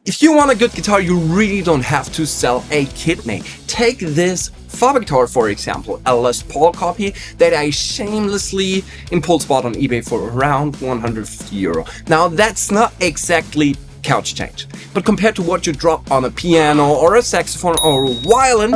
If you want a good guitar, you really don't have to sell a kidney. Take this Faber guitar, for example, a Les Paul copy that I shamelessly impulse bought on eBay for around €150. Now that's not exactly couch change, but compared to what you drop on a piano or a saxophone or a violin,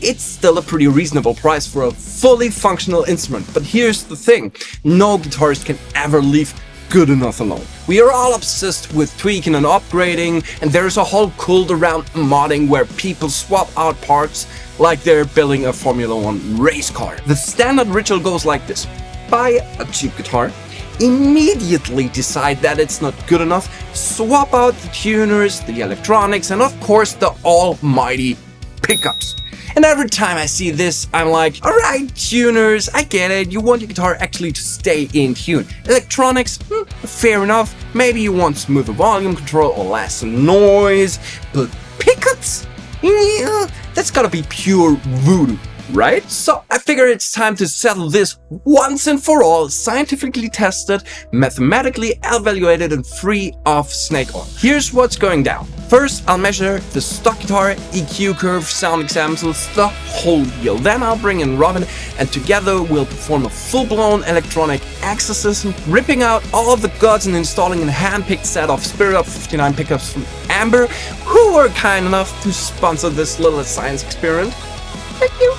it's still a pretty reasonable price for a fully functional instrument. But here's the thing, no guitarist can ever leave good enough alone. We are all obsessed with tweaking and upgrading, and there's a whole cult around modding where people swap out parts like they're building a Formula 1 race car. The standard ritual goes like this: buy a cheap guitar, immediately decide that it's not good enough, swap out the tuners, the electronics, and of course the almighty pickups. And every time I see this, I'm like, alright, tuners, I get it, you want your guitar actually to stay in tune. Electronics, fair enough, maybe you want smoother volume control or less noise, but pickups? Yeah, that's gotta be pure voodoo, right? So I figure it's time to settle this once and for all, scientifically tested, mathematically evaluated, and free of snake oil. Here's what's going down. First, I'll measure the stock guitar, EQ curve, sound examples, the whole deal. Then I'll bring in Robin, and together we'll perform a full-blown electronic exorcism, ripping out all the guts and installing a hand-picked set of Spirit Up 59 pickups from Amber, who were kind enough to sponsor this little science experiment. Thank you.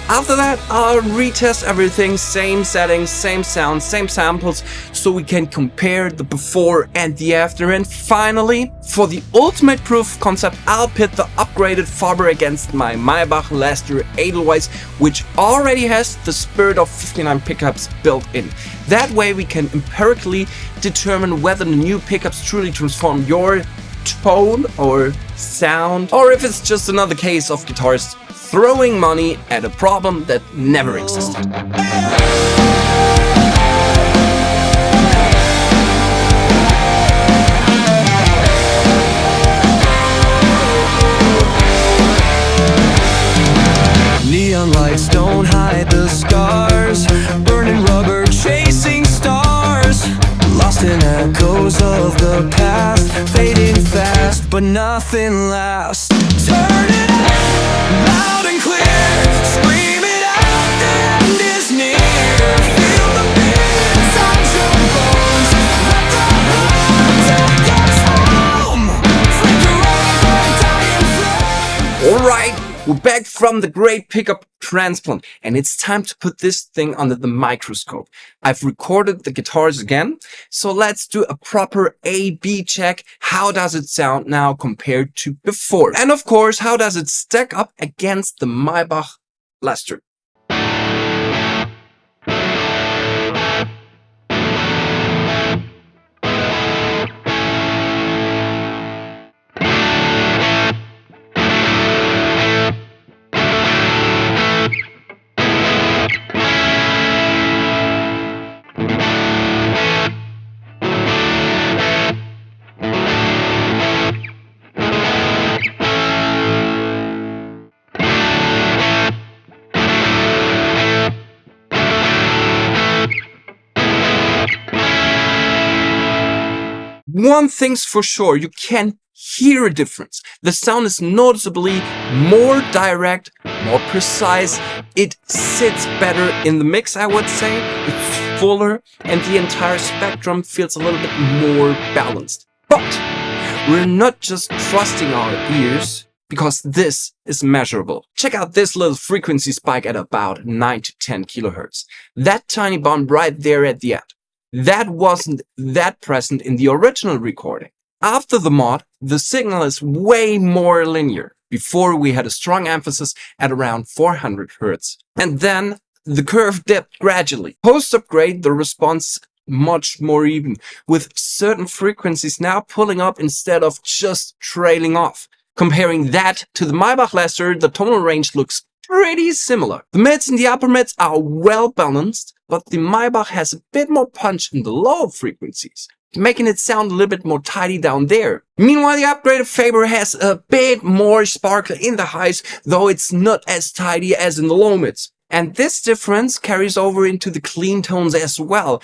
After that, I'll retest everything, same settings, same sound, same samples, so we can compare the before and the after. And finally, for the ultimate proof of concept, I'll pit the upgraded Faber against my Maybach Lester Edelweiss, which already has the Spirit of 59 pickups built in. That way we can empirically determine whether the new pickups truly transform your tone or sound, or if it's just another case of guitarists throwing money at a problem that never existed. Neon lights don't hide the scars, burning rubber, chasing stars, lost in echoes of the past, fading fast, but nothing lasts. Turn it up, loud and clear, scream it out, the end is near. Feel the beat inside your bones, let the blood take us home. Flicker over a dying flame. Alright, we're back from the great pickup transplant, and it's time to put this thing under the microscope. I've recorded the guitars again, so let's do a proper A/B check. How does it sound now compared to before? And of course, how does it stack up against the Maybach Lester? One thing's for sure, you can hear a difference. The sound is noticeably more direct, more precise. It sits better in the mix, I would say. It's fuller, and the entire spectrum feels a little bit more balanced. But we're not just trusting our ears, because this is measurable. Check out this little frequency spike at about 9 to 10 kilohertz. That tiny bump right there at the end. That wasn't that present in the original recording. After the mod, the signal is way more linear. Before, we had a strong emphasis at around 400 Hz. And then the curve dipped gradually. Post-upgrade, the response is much more even, with certain frequencies now pulling up instead of just trailing off. Comparing that to the Maybach Lester, the tonal range looks pretty similar. The mids and the upper mids are well balanced, but the Maybach has a bit more punch in the low frequencies, making it sound a little bit more tidy down there. Meanwhile, the upgraded Faber has a bit more sparkle in the highs, though it's not as tidy as in the low mids. And this difference carries over into the clean tones as well.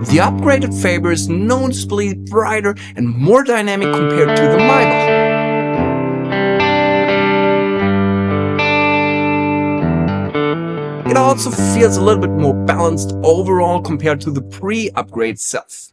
The upgraded Faber is noticeably brighter and more dynamic compared to the Maybach. It also feels a little bit more balanced overall compared to the pre-upgrade self.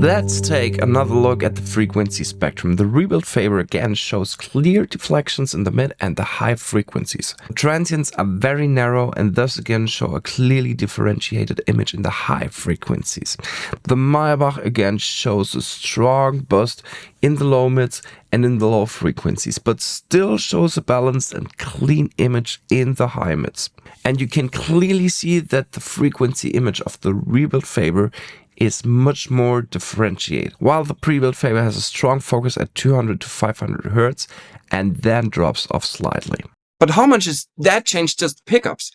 Let's take another look at the frequency spectrum. The rebuilt Faber again shows clear deflections in the mid and the high frequencies. The transients are very narrow and thus again show a clearly differentiated image in the high frequencies. The Maybach again shows a strong boost in the low mids and in the low frequencies, but still shows a balanced and clean image in the high mids. And you can clearly see that the frequency image of the rebuilt Faber is much more differentiated, while the pre-built Faber has a strong focus at 200 to 500 Hz and then drops off slightly. But how much is that change just pickups?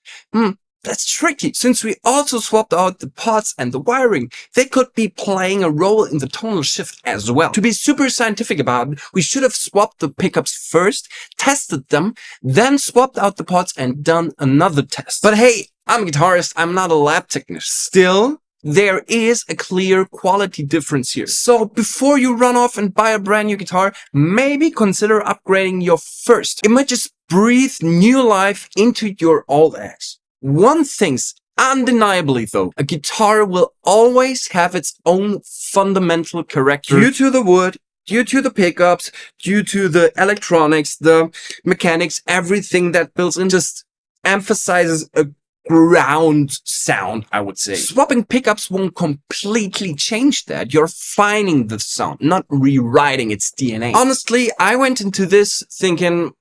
That's tricky, since we also swapped out the pots and the wiring. They could be playing a role in the tonal shift as well. To be super scientific about it, we should have swapped the pickups first, tested them, then swapped out the pots and done another test. But hey, I'm a guitarist, I'm not a lab technician. Still, there is a clear quality difference here. So before you run off and buy a brand new guitar, maybe consider upgrading your first. It might just breathe new life into your old axe. One thing's undeniably though, a guitar will always have its own fundamental character due to the wood, due to the pickups, due to the electronics, the mechanics, everything that builds in just emphasizes a ground sound, I would say. Swapping pickups won't completely change that. You're refining the sound, not rewriting its DNA. Honestly, I went into this thinking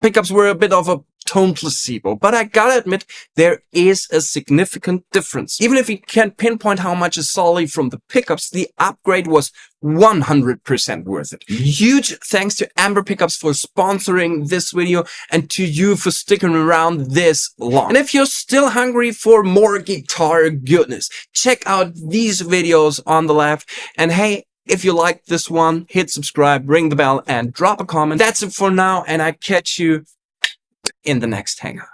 pickups were a bit of a tone placebo, but I gotta admit, there is a significant difference. Even if you can't pinpoint how much is solely from the pickups, the upgrade was 100% worth it. Huge thanks to Amber Pickups for sponsoring this video and to you for sticking around this long. And if you're still hungry for more guitar goodness, check out these videos on the left. And hey, if you liked this one, hit subscribe, ring the bell, and drop a comment. That's it for now, and I catch you in the next hangout.